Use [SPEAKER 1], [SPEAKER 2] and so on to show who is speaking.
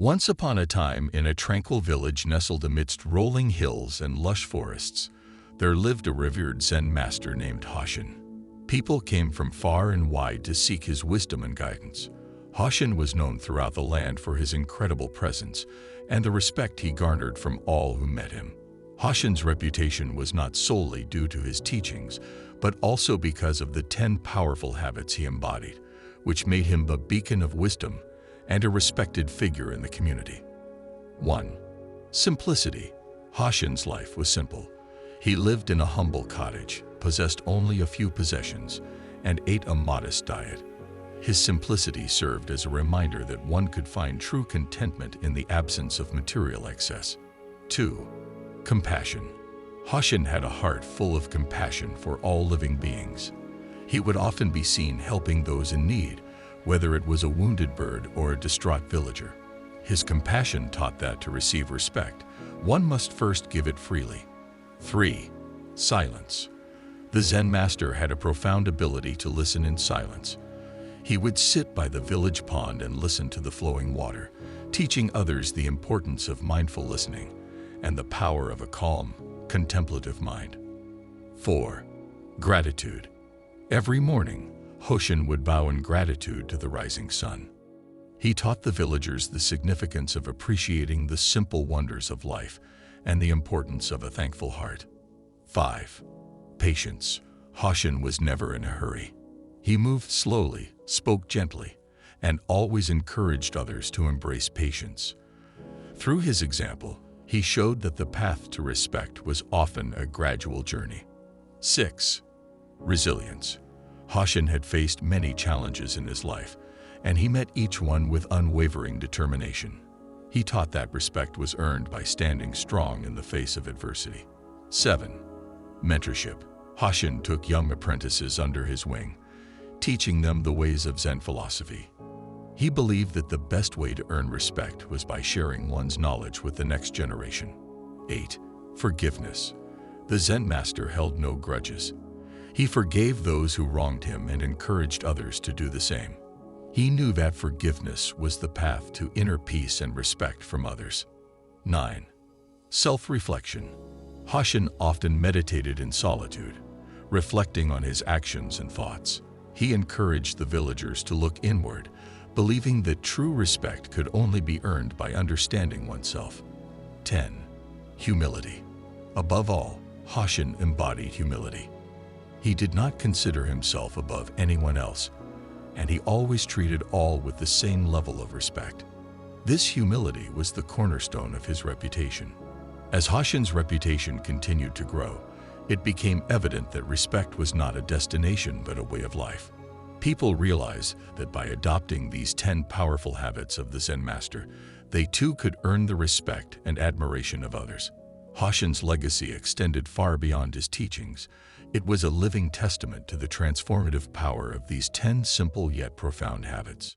[SPEAKER 1] Once upon a time, in a tranquil village nestled amidst rolling hills and lush forests, there lived a revered Zen master named Hoshin. People came from far and wide to seek his wisdom and guidance. Hoshin was known throughout the land for his incredible presence and the respect he garnered from all who met him. Hoshin's reputation was not solely due to his teachings, but also because of the 10 powerful habits he embodied, which made him a beacon of wisdom and a respected figure in the community. 1. Simplicity. Hoshin's life was simple. He lived in a humble cottage, possessed only a few possessions, and ate a modest diet. His simplicity served as a reminder that one could find true contentment in the absence of material excess. 2. Compassion. Hoshin had a heart full of compassion for all living beings. He would often be seen helping those in need, whether it was a wounded bird or a distraught villager. His compassion taught that to receive respect, one must first give it freely. 3. Silence. The Zen Master had a profound ability to listen in silence. He would sit by the village pond and listen to the flowing water, teaching others the importance of mindful listening and the power of a calm, contemplative mind. 4. Gratitude. Every morning, Hoshin would bow in gratitude to the rising sun. He taught the villagers the significance of appreciating the simple wonders of life and the importance of a thankful heart. 5. Patience. Hoshin was never in a hurry. He moved slowly, spoke gently, and always encouraged others to embrace patience. Through his example, he showed that the path to respect was often a gradual journey. 6. Resilience. Hoshin had faced many challenges in his life, and he met each one with unwavering determination. He taught that respect was earned by standing strong in the face of adversity. 7. Mentorship. Hoshin took young apprentices under his wing, teaching them the ways of Zen philosophy. He believed that the best way to earn respect was by sharing one's knowledge with the next generation. 8. Forgiveness. The Zen Master held no grudges. He forgave those who wronged him and encouraged others to do the same. He knew that forgiveness was the path to inner peace and respect from others. 9. Self-reflection. Hoshin often meditated in solitude, reflecting on his actions and thoughts. He encouraged the villagers to look inward, believing that true respect could only be earned by understanding oneself. 10. Humility. Above all, Hoshin embodied humility. He did not consider himself above anyone else, and he always treated all with the same level of respect. This humility was the cornerstone of his reputation. As Hoshin's reputation continued to grow, it became evident that respect was not a destination but a way of life. People realized that by adopting these 10 powerful habits of the Zen Master, they too could earn the respect and admiration of others. Hoshin's legacy extended far beyond his teachings. It was a living testament to the transformative power of these 10 simple yet profound habits.